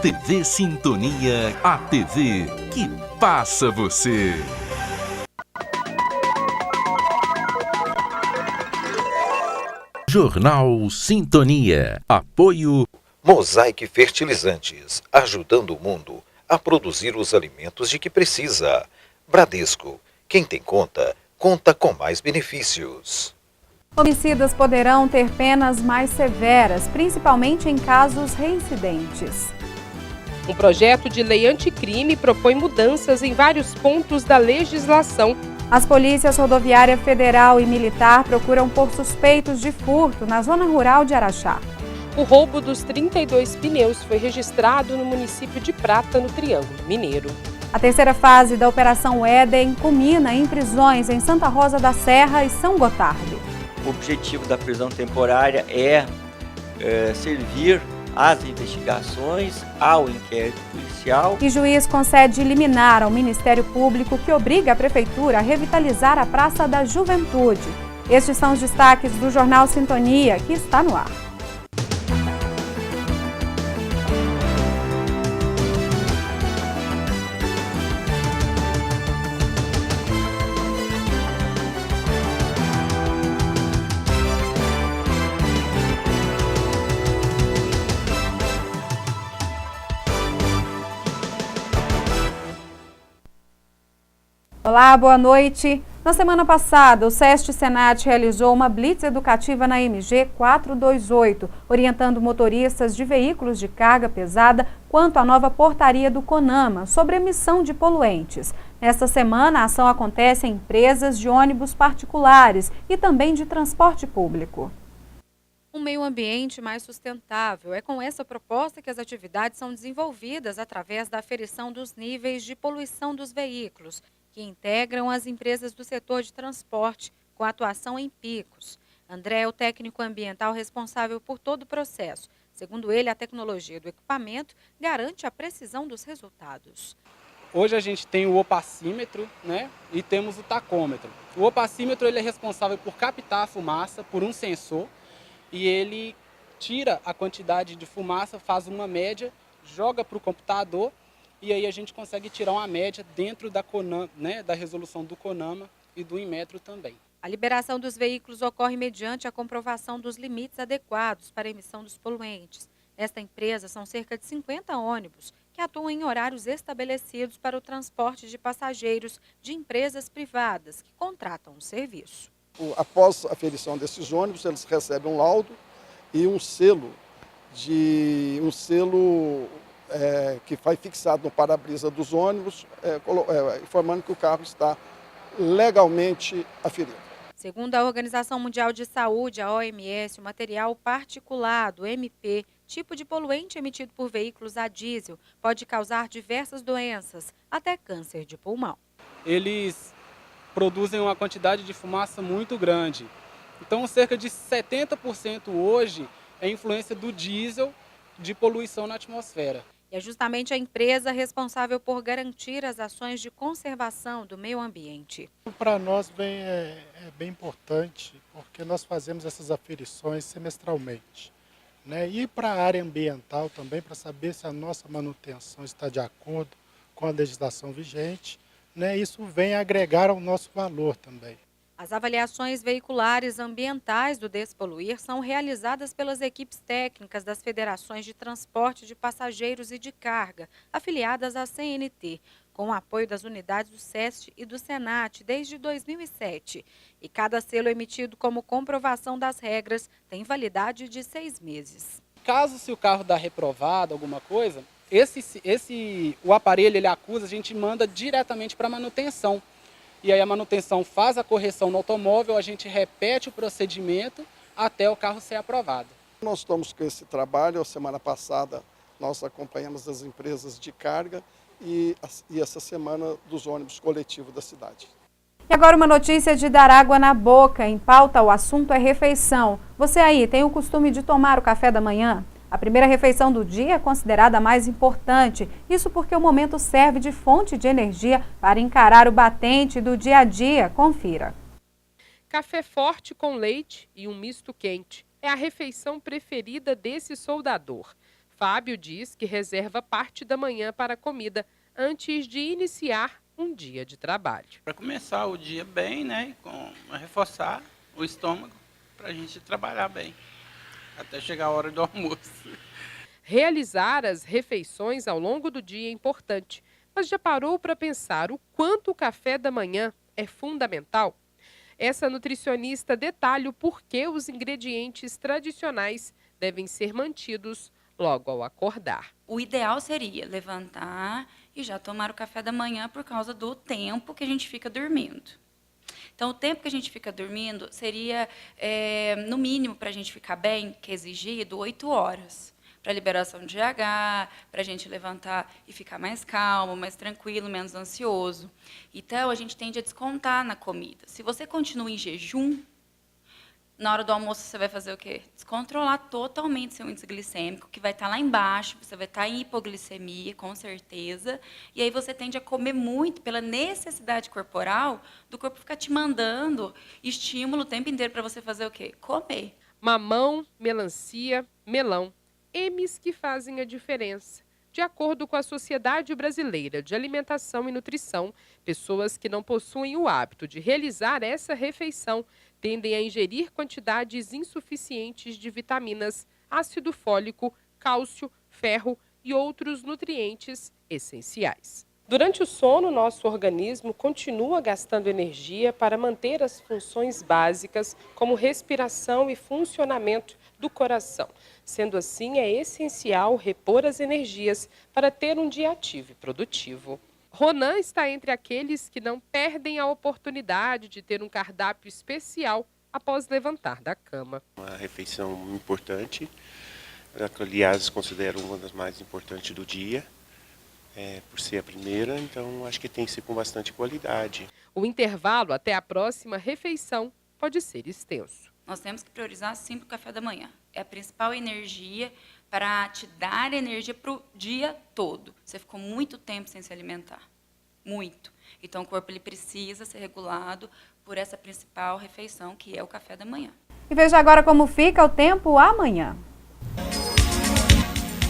TV Sintonia, a TV que passa você. Jornal Sintonia. Apoio Mosaic Fertilizantes, ajudando o mundo a produzir os alimentos de que precisa. Bradesco, quem tem conta, conta com mais benefícios. Homicidas poderão ter penas mais severas, principalmente em casos reincidentes. Um projeto de lei anticrime propõe mudanças em vários pontos da legislação. As polícias rodoviária federal e militar procuram por suspeitos de furto na zona rural de Araxá. O roubo dos 32 pneus foi registrado no município de Prata, no Triângulo Mineiro. A terceira fase da Operação Éden culmina em prisões em Santa Rosa da Serra e São Gotardo. O objetivo da prisão temporária é servir às investigações, ao inquérito policial. E juiz concede liminar ao Ministério Público que obriga a Prefeitura a revitalizar a Praça da Juventude. Estes são os destaques do Jornal Sintonia, que está no ar. Olá, boa noite. Na semana passada, o SEST Senat realizou uma blitz educativa na MG 428, orientando motoristas de veículos de carga pesada quanto à nova portaria do CONAMA sobre emissão de poluentes. Nesta semana, a ação acontece em empresas de ônibus particulares e também de transporte público. Um meio ambiente mais sustentável. É com essa proposta que as atividades são desenvolvidas através da aferição dos níveis de poluição dos veículos, que integram as empresas do setor de transporte, com atuação em picos. André é o técnico ambiental responsável por todo o processo. Segundo ele, a tecnologia do equipamento garante a precisão dos resultados. Hoje a gente tem o opacímetro, né, e temos o tacômetro. O opacímetro ele é responsável por captar a fumaça por um sensor e ele tira a quantidade de fumaça, faz uma média, joga para o computador e aí a gente consegue tirar uma média dentro da CONAMA, né, da resolução do CONAMA e do Inmetro também. A liberação dos veículos ocorre mediante a comprovação dos limites adequados para a emissão dos poluentes. Nesta empresa são cerca de 50 ônibus que atuam em horários estabelecidos para o transporte de passageiros de empresas privadas que contratam o serviço. Após a aferição desses ônibus, eles recebem um laudo e um selo que vai fixado no para-brisa dos ônibus, informando que o carro está legalmente aferido. Segundo a Organização Mundial de Saúde, a OMS, o material particulado, MP, tipo de poluente emitido por veículos a diesel, pode causar diversas doenças, até câncer de pulmão. Eles produzem uma quantidade de fumaça muito grande. Então, cerca de 70% hoje é influência do diesel de poluição na atmosfera. E é justamente a empresa responsável por garantir as ações de conservação do meio ambiente. Para nós é bem importante, porque nós fazemos essas aferições semestralmente, né? E para a área ambiental também, para saber se a nossa manutenção está de acordo com a legislação vigente, né? Isso vem agregar ao nosso valor também. As avaliações veiculares ambientais do Despoluir são realizadas pelas equipes técnicas das federações de transporte de passageiros e de carga, afiliadas à CNT, com o apoio das unidades do SEST e do Senat desde 2007. E cada selo emitido como comprovação das regras tem validade de 6 meses. Caso se o carro dá reprovado, alguma coisa, o aparelho ele acusa, a gente manda diretamente para a manutenção. E aí a manutenção faz a correção no automóvel, a gente repete o procedimento até o carro ser aprovado. Nós estamos com esse trabalho. A semana passada nós acompanhamos as empresas de carga e essa semana dos ônibus coletivos da cidade. E agora uma notícia de dar água na boca. Em pauta, o assunto é refeição. Você aí tem o costume de tomar o café da manhã? A primeira refeição do dia é considerada a mais importante, isso porque o momento serve de fonte de energia para encarar o batente do dia a dia. Confira. Café forte com leite e um misto quente é a refeição preferida desse soldador. Fábio diz que reserva parte da manhã para a comida antes de iniciar um dia de trabalho. Para começar o dia bem, né, reforçar o estômago para a gente trabalhar bem, até chegar a hora do almoço. Realizar as refeições ao longo do dia é importante, mas já parou para pensar o quanto o café da manhã é fundamental? Essa nutricionista detalha o porquê os ingredientes tradicionais devem ser mantidos logo ao acordar. O ideal seria levantar e já tomar o café da manhã por causa do tempo que a gente fica dormindo. Então, o tempo que a gente fica dormindo seria, no mínimo, para a gente ficar bem, que é exigido, 8 horas. Para liberação de GH, para a gente levantar e ficar mais calmo, mais tranquilo, menos ansioso. Então, a gente tende a descontar na comida. Se você continua em jejum, na hora do almoço você vai fazer o quê? Descontrolar totalmente seu índice glicêmico, que vai estar lá embaixo, você vai estar em hipoglicemia, com certeza, e aí você tende a comer muito pela necessidade corporal do corpo ficar te mandando estímulo o tempo inteiro para você fazer o quê? Comer. Mamão, melancia, melão. M's que fazem a diferença. De acordo com a Sociedade Brasileira de Alimentação e Nutrição, pessoas que não possuem o hábito de realizar essa refeição tendem a ingerir quantidades insuficientes de vitaminas, ácido fólico, cálcio, ferro e outros nutrientes essenciais. Durante o sono, nosso organismo continua gastando energia para manter as funções básicas, como respiração e funcionamento do coração. Sendo assim, é essencial repor as energias para ter um dia ativo e produtivo. Ronan está entre aqueles que não perdem a oportunidade de ter um cardápio especial após levantar da cama. Uma refeição importante, aliás, considero uma das mais importantes do dia, por ser a primeira, então acho que tem que ser com bastante qualidade. O intervalo até a próxima refeição pode ser extenso. Nós temos que priorizar sempre o café da manhã. É a principal energia para te dar energia para o dia todo. Você ficou muito tempo sem se alimentar. Muito. Então, o corpo ele precisa ser regulado por essa principal refeição, que é o café da manhã. E veja agora como fica o tempo amanhã.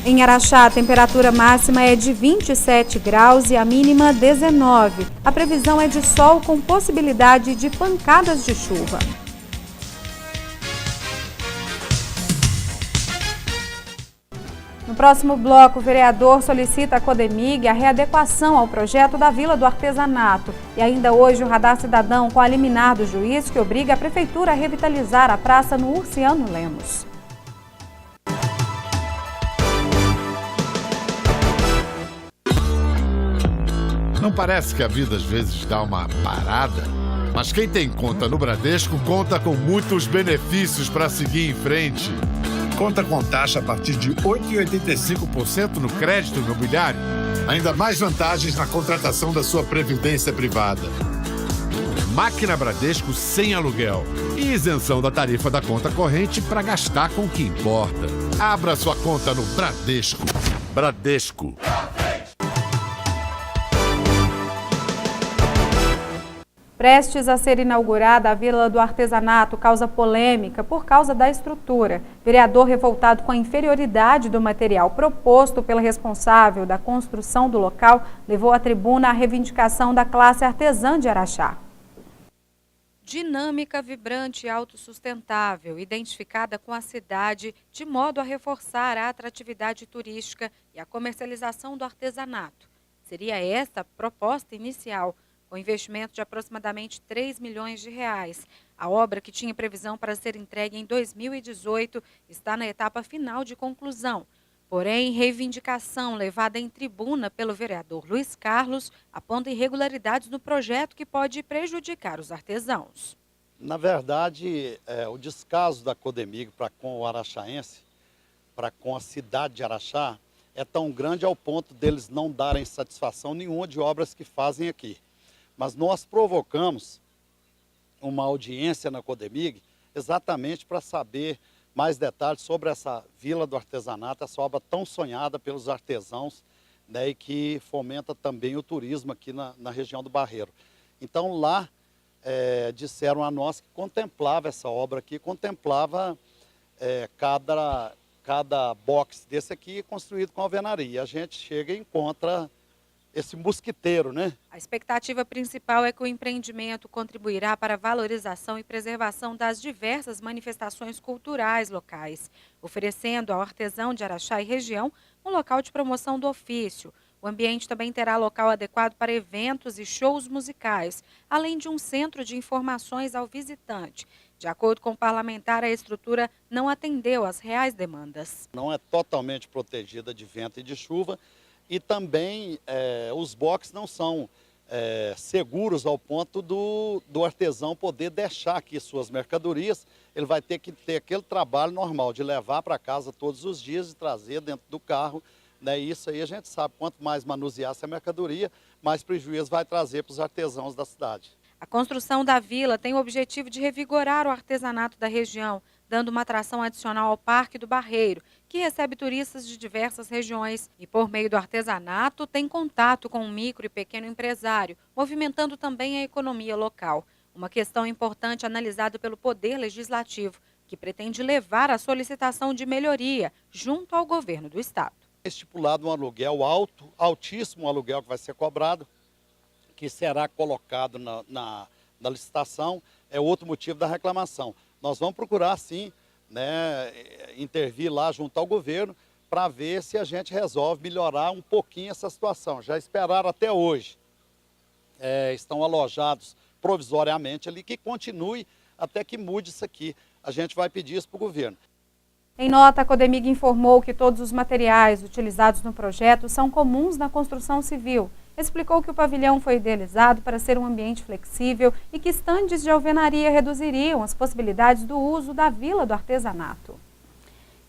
Em Araxá, a temperatura máxima é de 27 graus e a mínima 19. A previsão é de sol com possibilidade de pancadas de chuva. No próximo bloco, o vereador solicita à Codemig a readequação ao projeto da Vila do Artesanato. E ainda hoje, o Radar Cidadão com a liminar do juiz que obriga a Prefeitura a revitalizar a praça no Urciano Lemos. Não parece que a vida às vezes dá uma parada? Mas quem tem conta no Bradesco conta com muitos benefícios para seguir em frente. Conta com taxa a partir de 8,85% no crédito imobiliário. Ainda mais vantagens na contratação da sua previdência privada. Máquina Bradesco sem aluguel. E isenção da tarifa da conta corrente para gastar com o que importa. Abra sua conta no Bradesco. Bradesco. Prestes a ser inaugurada, a Vila do Artesanato causa polêmica por causa da estrutura. Vereador revoltado com a inferioridade do material proposto pelo responsável da construção do local levou à tribuna a reivindicação da classe artesã de Araxá. Dinâmica, vibrante e autossustentável, identificada com a cidade de modo a reforçar a atratividade turística e a comercialização do artesanato. Seria esta a proposta inicial, com investimento de aproximadamente 3 milhões de reais. A obra, que tinha previsão para ser entregue em 2018, está na etapa final de conclusão. Porém, reivindicação levada em tribuna pelo vereador Luiz Carlos aponta irregularidades no projeto que pode prejudicar os artesãos. Na verdade, o descaso da Codemig para com o araxaense, para com a cidade de Araxá, é tão grande ao ponto deles não darem satisfação nenhuma de obras que fazem aqui. Mas nós provocamos uma audiência na Codemig exatamente para saber mais detalhes sobre essa Vila do Artesanato, essa obra tão sonhada pelos artesãos, né, e que fomenta também o turismo aqui na região do Barreiro. Então lá disseram a nós que contemplava essa obra aqui, contemplava cada box desse aqui é construído com alvenaria. A gente chega e encontra esse mosquiteiro, né? A expectativa principal é que o empreendimento contribuirá para a valorização e preservação das diversas manifestações culturais locais, oferecendo ao artesão de Araxá e região um local de promoção do ofício. O ambiente também terá local adequado para eventos e shows musicais, além de um centro de informações ao visitante. De acordo com o parlamentar, a estrutura não atendeu às reais demandas. Não é totalmente protegida de vento e de chuva, e também os boxes não são seguros ao ponto do artesão poder deixar aqui suas mercadorias. Ele vai ter que ter aquele trabalho normal de levar para casa todos os dias e trazer dentro do carro. Né? Isso aí a gente sabe, quanto mais manusear essa mercadoria, mais prejuízo vai trazer para os artesãos da cidade. A construção da vila tem o objetivo de revigorar o artesanato da região, dando uma atração adicional ao Parque do Barreiro, que recebe turistas de diversas regiões e, por meio do artesanato, tem contato com o micro e pequeno empresário, movimentando também a economia local. Uma questão importante analisada pelo Poder Legislativo, que pretende levar a solicitação de melhoria junto ao governo do Estado. Estipulado um aluguel altíssimo aluguel que vai ser cobrado, que será colocado na licitação, é outro motivo da reclamação. Nós vamos procurar, sim, né, intervir lá junto ao governo para ver se a gente resolve melhorar um pouquinho essa situação. Já esperaram até hoje. Estão alojados provisoriamente ali, que continue até que mude isso aqui. A gente vai pedir isso para o governo. Em nota, a Codemig informou que todos os materiais utilizados no projeto são comuns na construção civil. Explicou que o pavilhão foi idealizado para ser um ambiente flexível e que estandes de alvenaria reduziriam as possibilidades do uso da Vila do Artesanato.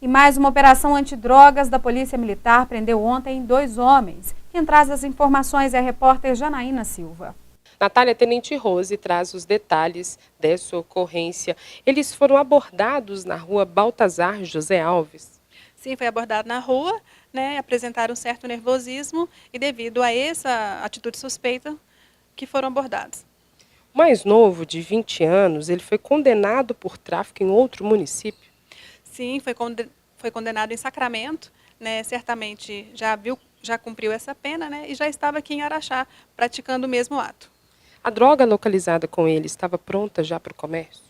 E mais uma operação antidrogas da Polícia Militar prendeu ontem 2 homens. Quem traz as informações é a repórter Janaína Silva. Natália, Tenente Rose traz os detalhes dessa ocorrência. Eles foram abordados na rua Baltazar José Alves. Sim, foi abordado na rua, né, apresentaram um certo nervosismo e devido a essa atitude suspeita que foram abordados. O mais novo, de 20 anos, ele foi condenado por tráfico em outro município? Sim, foi condenado em Sacramento, né, certamente já cumpriu essa pena, né, e já estava aqui em Araxá praticando o mesmo ato. A droga localizada com ele estava pronta já para o comércio?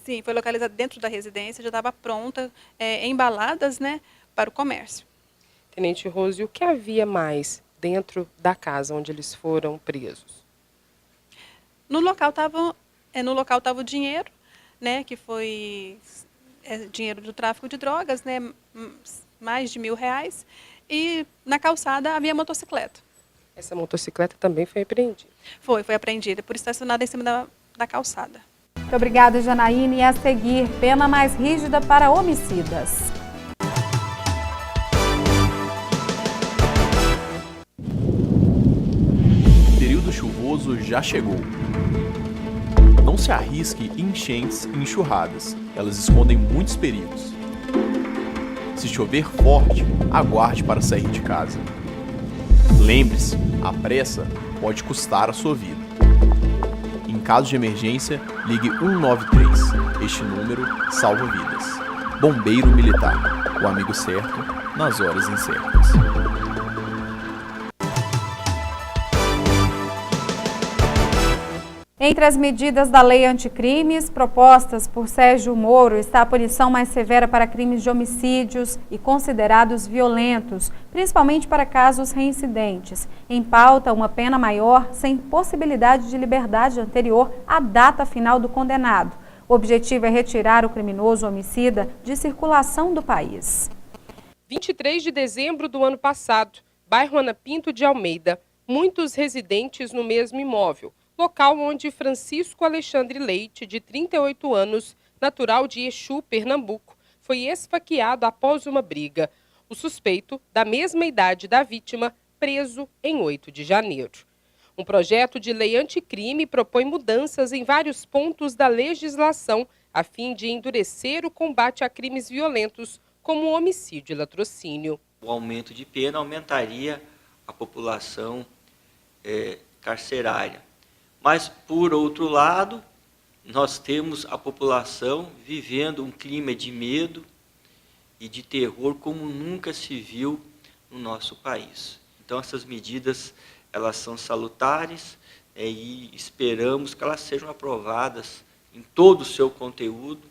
Sim, foi localizada dentro da residência, já estava pronta, embaladas, né, para o comércio. Tenente Rose, o que havia mais dentro da casa onde eles foram presos? No local estava o dinheiro, né, que foi dinheiro do tráfico de drogas, né, mais de R$1.000, e na calçada havia motocicleta. Essa motocicleta também foi apreendida? Foi apreendida, por estacionada em cima da calçada. Muito obrigada, Janaína. E a seguir, pena mais rígida para homicidas. O período chuvoso já chegou. Não se arrisque em enchentes e enxurradas. Elas escondem muitos perigos. Se chover forte, aguarde para sair de casa. Lembre-se, a pressa pode custar a sua vida. Em caso de emergência, ligue 193. Este número salva vidas. Bombeiro Militar, o amigo certo nas horas incertas. Entre as medidas da lei anticrimes propostas por Sérgio Moro está a punição mais severa para crimes de homicídios e considerados violentos, principalmente para casos reincidentes. Em pauta, uma pena maior sem possibilidade de liberdade anterior à data final do condenado. O objetivo é retirar o criminoso homicida de circulação do país. 23 de dezembro do ano passado, bairro Ana Pinto de Almeida, muitos residentes no mesmo imóvel. Local onde Francisco Alexandre Leite, de 38 anos, natural de Exu, Pernambuco, foi esfaqueado após uma briga. O suspeito, da mesma idade da vítima, preso em 8 de janeiro. Um projeto de lei anticrime propõe mudanças em vários pontos da legislação a fim de endurecer o combate a crimes violentos, como o homicídio e latrocínio. O aumento de pena aumentaria a população carcerária. Mas, por outro lado, nós temos a população vivendo um clima de medo e de terror como nunca se viu no nosso país. Então essas medidas elas são salutares e esperamos que elas sejam aprovadas em todo o seu conteúdo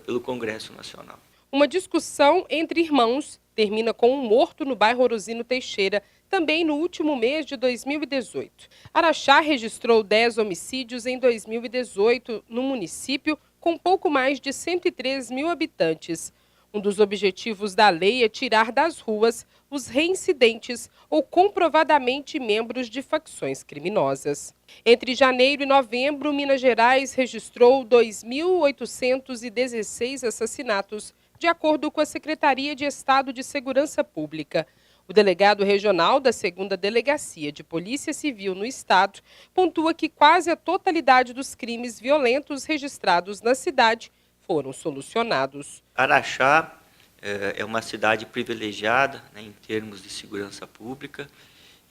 pelo Congresso Nacional. Uma discussão entre irmãos termina com um morto no bairro Orozino Teixeira, também no último mês de 2018. Araxá registrou 10 homicídios em 2018 no município, com pouco mais de 103 mil habitantes. Um dos objetivos da lei é tirar das ruas os reincidentes ou comprovadamente membros de facções criminosas. Entre janeiro e novembro, Minas Gerais registrou 2.816 assassinatos, de acordo com a Secretaria de Estado de Segurança Pública. O delegado regional da 2ª Delegacia de Polícia Civil no estado pontua que quase a totalidade dos crimes violentos registrados na cidade foram solucionados. Araxá é uma cidade privilegiada, né, em termos de segurança pública,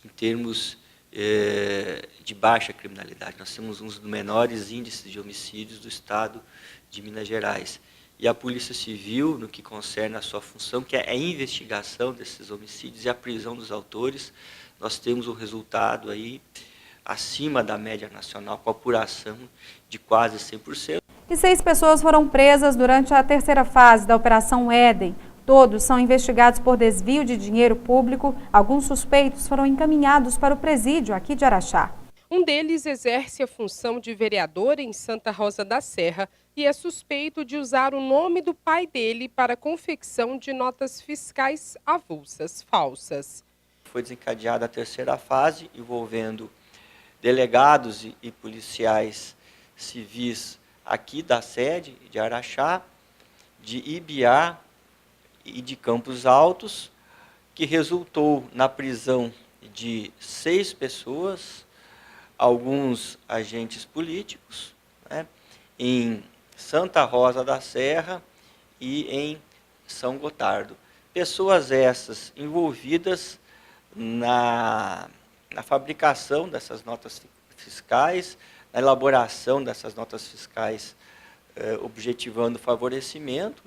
em termos de baixa criminalidade. Nós temos um dos menores índices de homicídios do estado de Minas Gerais. E a Polícia Civil, no que concerne a sua função, que é a investigação desses homicídios e a prisão dos autores, nós temos um resultado aí acima da média nacional, com apuração de quase 100%. E 6 pessoas foram presas durante a 3ª fase da Operação Éden. Todos são investigados por desvio de dinheiro público. Alguns suspeitos foram encaminhados para o presídio aqui de Araxá. Um deles exerce a função de vereador em Santa Rosa da Serra e é suspeito de usar o nome do pai dele para a confecção de notas fiscais avulsas falsas. Foi desencadeada a 3ª fase, envolvendo delegados e policiais civis aqui da sede de Araxá, de Ibiá e de Campos Altos, que resultou na prisão de 6 pessoas, alguns agentes políticos, né, em Santa Rosa da Serra e em São Gotardo. Pessoas essas envolvidas na fabricação dessas notas fiscais, na elaboração dessas notas fiscais, objetivando favorecimento.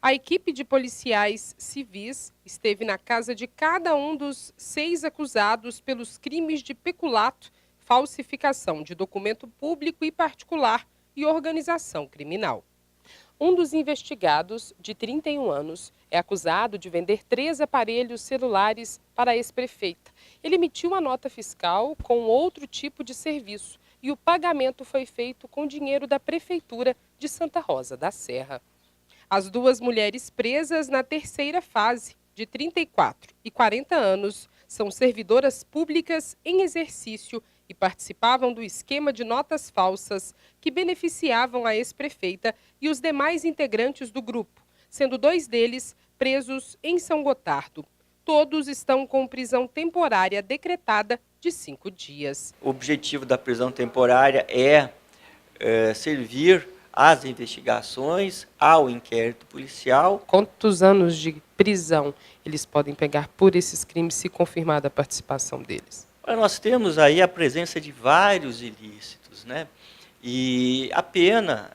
A equipe de policiais civis esteve na casa de cada um dos 6 acusados pelos crimes de peculato, falsificação de documento público e particular e organização criminal. Um dos investigados, de 31 anos, é acusado de vender 3 aparelhos celulares para a ex-prefeita. Ele emitiu uma nota fiscal com outro tipo de serviço e o pagamento foi feito com dinheiro da Prefeitura de Santa Rosa da Serra. As 2 mulheres presas na 3ª fase, de 34 e 40 anos, são servidoras públicas em exercício e participavam do esquema de notas falsas que beneficiavam a ex-prefeita e os demais integrantes do grupo, sendo 2 deles presos em São Gotardo. Todos estão com prisão temporária decretada de 5 dias. O objetivo da prisão temporária é servir às investigações, ao inquérito policial. Quantos anos de prisão eles podem pegar por esses crimes se confirmada a participação deles? Nós temos aí a presença de vários ilícitos, né? E a pena,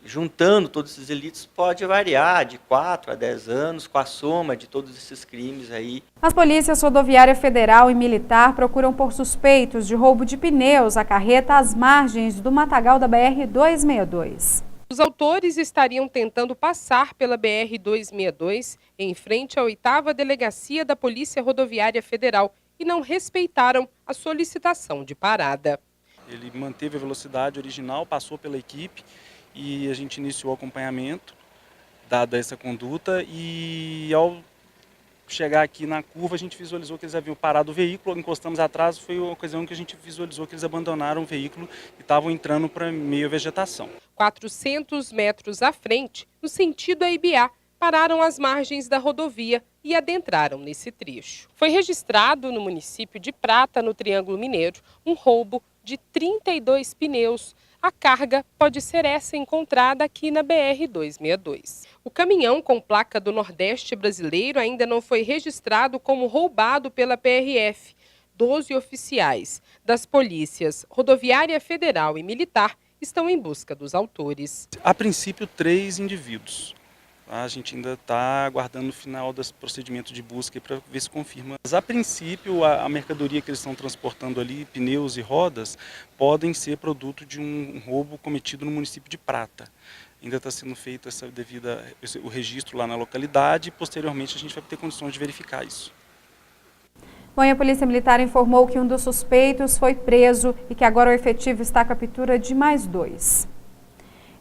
juntando todos esses ilícitos, pode variar de 4 a 10 anos, com a soma de todos esses crimes aí. As polícias rodoviária federal e militar procuram por suspeitos de roubo de pneus a carreta às margens do matagal da BR-262. Os autores estariam tentando passar pela BR-262 em frente à 8ª Delegacia da Polícia Rodoviária Federal e não respeitaram a solicitação de parada. Ele manteve a velocidade original, passou pela equipe e a gente iniciou o acompanhamento, dada essa conduta, e ao chegar aqui na curva a gente visualizou que eles haviam parado o veículo, encostamos atrás, foi a ocasião que a gente visualizou que eles abandonaram o veículo e estavam entrando para meio vegetação. 400 metros à frente, no sentido a Ibiá, pararam às margens da rodovia e adentraram nesse trecho. Foi registrado no município de Prata, no Triângulo Mineiro, um roubo de 32 pneus. A carga pode ser essa encontrada aqui na BR-262. O caminhão com placa do Nordeste brasileiro ainda não foi registrado como roubado pela PRF. 12 oficiais das polícias Rodoviária Federal e Militar estão em busca dos autores. A princípio, 3 indivíduos. A gente ainda está aguardando o final desse procedimento de busca para ver se confirma. Mas, a princípio, a mercadoria que eles estão transportando ali, pneus e rodas, podem ser produto de um roubo cometido no município de Prata. Ainda está sendo feito o registro lá na localidade e, posteriormente, a gente vai ter condições de verificar isso. Bom, a Polícia Militar informou que um dos suspeitos foi preso e que agora o efetivo está à captura de mais 2.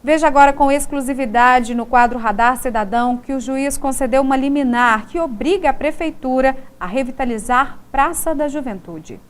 Veja agora com exclusividade no quadro Radar Cidadão que o juiz concedeu uma liminar que obriga a Prefeitura a revitalizar Praça da Juventude.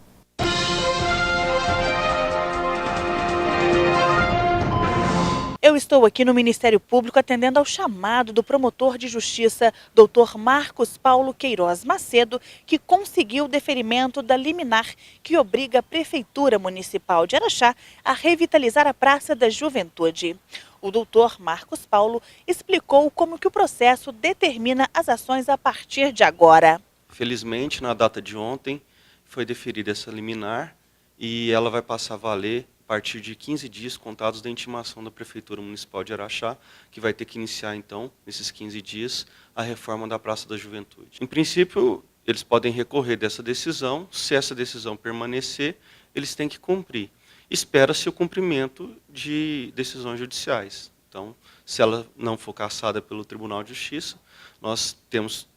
Eu estou aqui no Ministério Público atendendo ao chamado do promotor de justiça, Dr. Marcos Paulo Queiroz Macedo, que conseguiu o deferimento da liminar que obriga a Prefeitura Municipal de Araxá a revitalizar a Praça da Juventude. O doutor Marcos Paulo explicou como que o processo determina as ações a partir de agora. Felizmente, na data de ontem, foi deferida essa liminar e ela vai passar a valer a partir de 15 dias contados da intimação da Prefeitura Municipal de Araxá, que vai ter que iniciar, então, nesses 15 dias, a reforma da Praça da Juventude. Em princípio, eles podem recorrer dessa decisão. Se essa decisão permanecer, eles têm que cumprir. Espera-se o cumprimento de decisões judiciais. Então, se ela não for cassada pelo Tribunal de Justiça, nós temos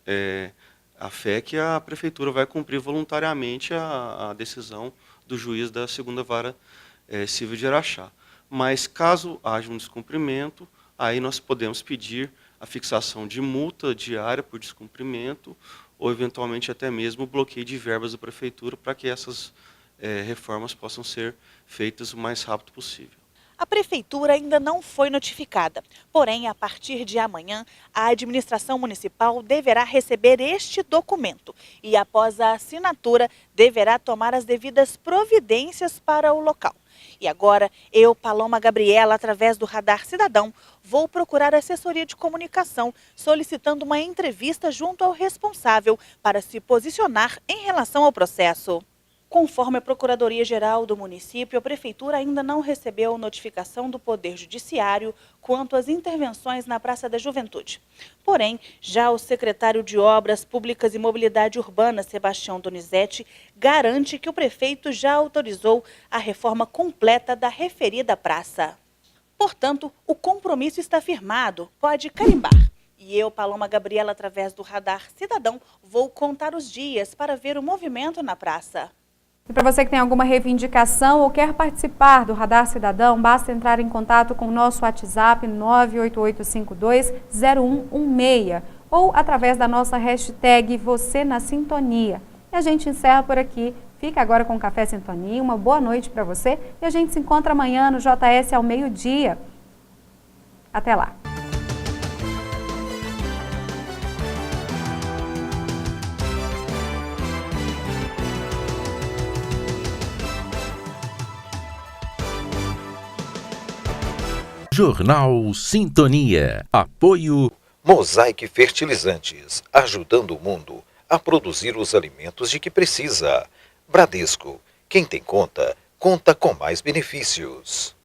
a fé que a Prefeitura vai cumprir voluntariamente a decisão do juiz da 2ª Vara Civil de Araxá. Mas, caso haja um descumprimento, aí nós podemos pedir a fixação de multa diária por descumprimento ou, eventualmente, até mesmo o bloqueio de verbas da Prefeitura para que essas reformas possam ser feitas o mais rápido possível. A Prefeitura ainda não foi notificada, porém, a partir de amanhã, a administração municipal deverá receber este documento e, após a assinatura, deverá tomar as devidas providências para o local. E agora, eu, Paloma Gabriela, através do Radar Cidadão, vou procurar assessoria de comunicação, solicitando uma entrevista junto ao responsável para se posicionar em relação ao processo. Conforme a Procuradoria-Geral do município, a Prefeitura ainda não recebeu notificação do Poder Judiciário quanto às intervenções na Praça da Juventude. Porém, já o secretário de Obras Públicas e Mobilidade Urbana, Sebastião Donizete, garante que o prefeito já autorizou a reforma completa da referida praça. Portanto, o compromisso está firmado, pode carimbar. E eu, Paloma Gabriela, através do Radar Cidadão, vou contar os dias para ver o movimento na praça. E para você que tem alguma reivindicação ou quer participar do Radar Cidadão, basta entrar em contato com o nosso WhatsApp 988520116 ou através da nossa hashtag Você na Sintonia. E a gente encerra por aqui. Fica agora com o Café Sintonia. Uma boa noite para você e a gente se encontra amanhã no JS ao meio-dia. Até lá. Jornal Sintonia. Apoio Mosaic Fertilizantes, ajudando o mundo a produzir os alimentos de que precisa. Bradesco, quem tem conta, conta com mais benefícios.